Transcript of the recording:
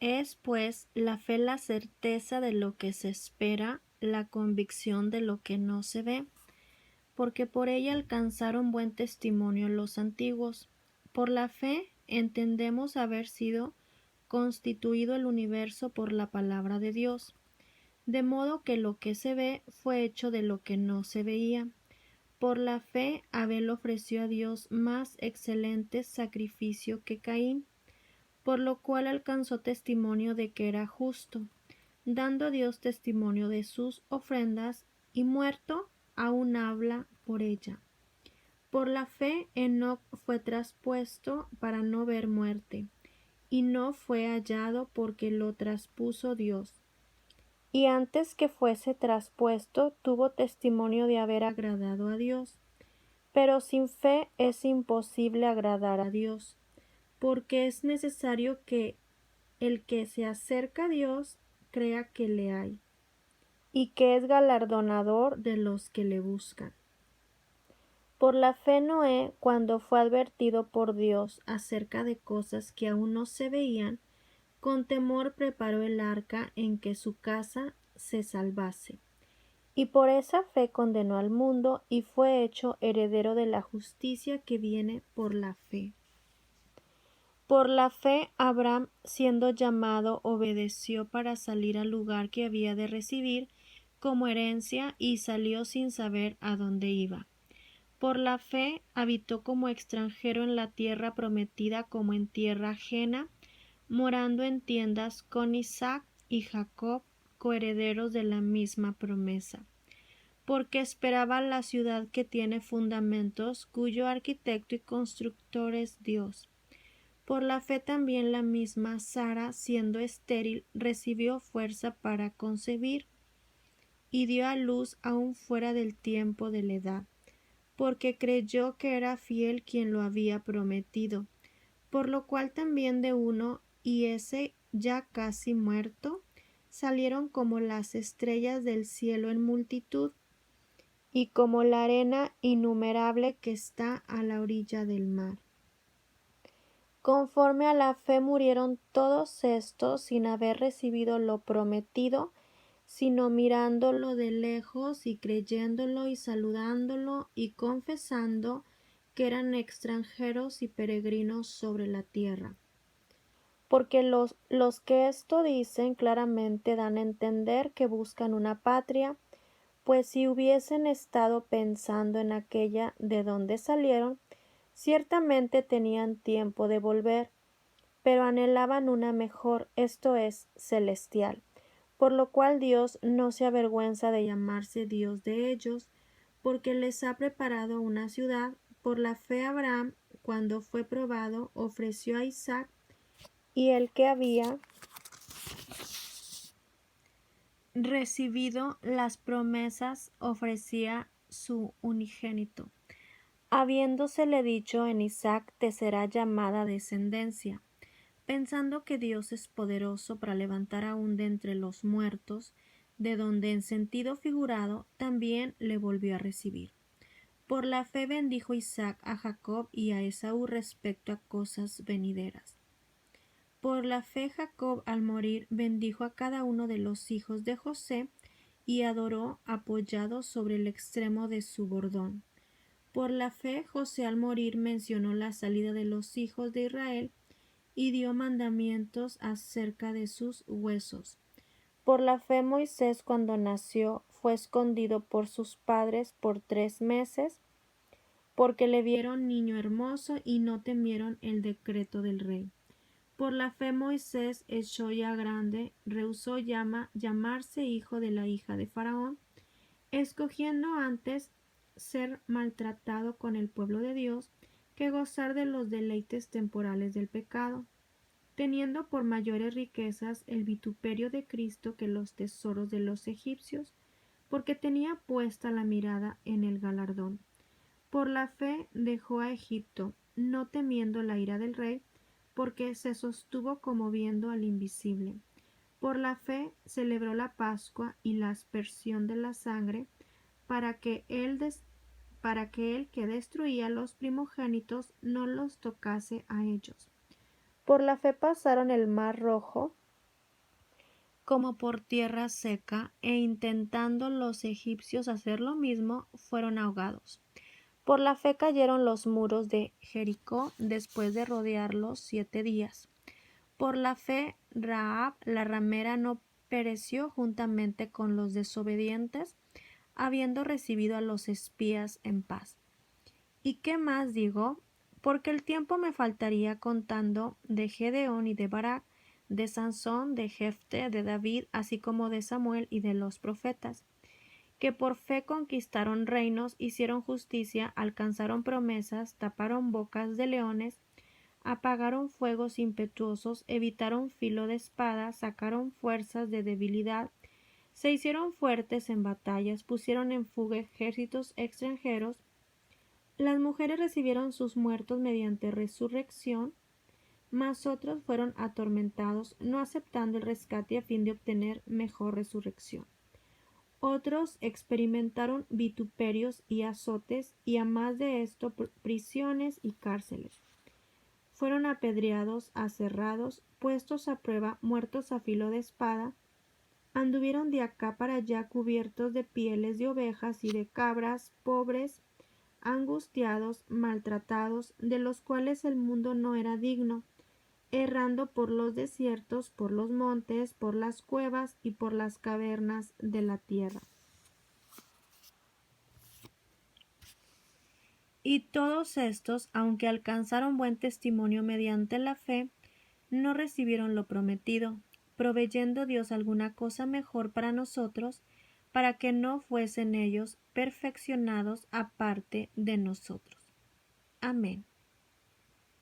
Es, pues, la fe la certeza de lo que se espera, la convicción de lo que no se ve, porque por ella alcanzaron buen testimonio los antiguos. Por la fe entendemos haber sido constituido el universo por la palabra de Dios, de modo que lo que se ve fue hecho de lo que no se veía. Por la fe Abel ofreció a Dios más excelente sacrificio que Caín, por lo cual alcanzó testimonio de que era justo, dando a Dios testimonio de sus ofrendas, y muerto aún habla por ella. Por la fe Enoc fue traspuesto para no ver muerte, y no fue hallado porque lo traspuso Dios. Y antes que fuese traspuesto tuvo testimonio de haber agradado a Dios. Pero sin fe es imposible agradar a Dios, porque es necesario que el que se acerca a Dios crea que le hay, y que es galardonador de los que le buscan. Por la fe Noé, cuando fue advertido por Dios acerca de cosas que aún no se veían, con temor preparó el arca en que su casa se salvase. Y por esa fe condenó al mundo y fue hecho heredero de la justicia que viene por la fe. Por la fe Abraham, siendo llamado, obedeció para salir al lugar que había de recibir como herencia y salió sin saber a dónde iba. Por la fe habitó como extranjero en la tierra prometida como en tierra ajena, morando en tiendas con Isaac y Jacob, coherederos de la misma promesa, porque esperaba la ciudad que tiene fundamentos, cuyo arquitecto y constructor es Dios. Por la fe también la misma Sara, siendo estéril, recibió fuerza para concebir y dio a luz aún fuera del tiempo de la edad, porque creyó que era fiel quien lo había prometido, por lo cual también de uno, y ese ya casi muerto, salieron como las estrellas del cielo en multitud, y como la arena innumerable que está a la orilla del mar. Conforme a la fe murieron todos estos sin haber recibido lo prometido, sino mirándolo de lejos y creyéndolo y saludándolo y confesando que eran extranjeros y peregrinos sobre la tierra. Porque los que esto dicen claramente dan a entender que buscan una patria, pues si hubiesen estado pensando en aquella de donde salieron, ciertamente tenían tiempo de volver, pero anhelaban una mejor, esto es, celestial, por lo cual Dios no se avergüenza de llamarse Dios de ellos, porque les ha preparado una ciudad. Por la fe Abraham, cuando fue probado, ofreció a Isaac, y el que había recibido las promesas ofrecía su unigénito, habiéndosele dicho: en Isaac te será llamada descendencia, pensando que Dios es poderoso para levantar aún de entre los muertos, de donde en sentido figurado también le volvió a recibir. Por la fe bendijo Isaac a Jacob y a Esaú respecto a cosas venideras. Por la fe Jacob al morir bendijo a cada uno de los hijos de José y adoró apoyado sobre el extremo de su bordón. Por la fe José al morir mencionó la salida de los hijos de Israel y dio mandamientos acerca de sus huesos. Por la fe Moisés cuando nació fue escondido por sus padres por 3 meses, porque le vieron niño hermoso y no temieron el decreto del rey. Por la fe Moisés, hecho ya grande, rehusó llamarse hijo de la hija de Faraón, escogiendo antes ser maltratado con el pueblo de Dios que gozar de los deleites temporales del pecado, teniendo por mayores riquezas el vituperio de Cristo que los tesoros de los egipcios, porque tenía puesta la mirada en el galardón. Por la fe dejó a Egipto, no temiendo la ira del rey, porque se sostuvo como viendo al invisible. Por la fe celebró la Pascua y la aspersión de la sangre, para que el que destruía los primogénitos no los tocase a ellos. Por la fe pasaron el mar rojo como por tierra seca, e intentando los egipcios hacer lo mismo, fueron ahogados. Por la fe cayeron los muros de Jericó después de rodearlos 7 días. Por la fe, Rahab, la ramera, no pereció juntamente con los desobedientes, habiendo recibido a los espías en paz. ¿Y qué más digo? Porque el tiempo me faltaría contando de Gedeón y de Barak, de Sansón, de Jefte, de David, así como de Samuel y de los profetas, que por fe conquistaron reinos, hicieron justicia, alcanzaron promesas, taparon bocas de leones, apagaron fuegos impetuosos, evitaron filo de espada, sacaron fuerzas de debilidad, se hicieron fuertes en batallas, pusieron en fuga ejércitos extranjeros. Las mujeres recibieron sus muertos mediante resurrección, mas otros fueron atormentados, no aceptando el rescate a fin de obtener mejor resurrección. Otros experimentaron vituperios y azotes, y a más de esto prisiones y cárceles. Fueron apedreados, aserrados, puestos a prueba, muertos a filo de espada. Anduvieron de acá para allá cubiertos de pieles de ovejas y de cabras, pobres, angustiados, maltratados, de los cuales el mundo no era digno, errando por los desiertos, por los montes, por las cuevas y por las cavernas de la tierra. Y todos estos, aunque alcanzaron buen testimonio mediante la fe, no recibieron lo prometido, proveyendo Dios alguna cosa mejor para nosotros, para que no fuesen ellos perfeccionados aparte de nosotros. Amén.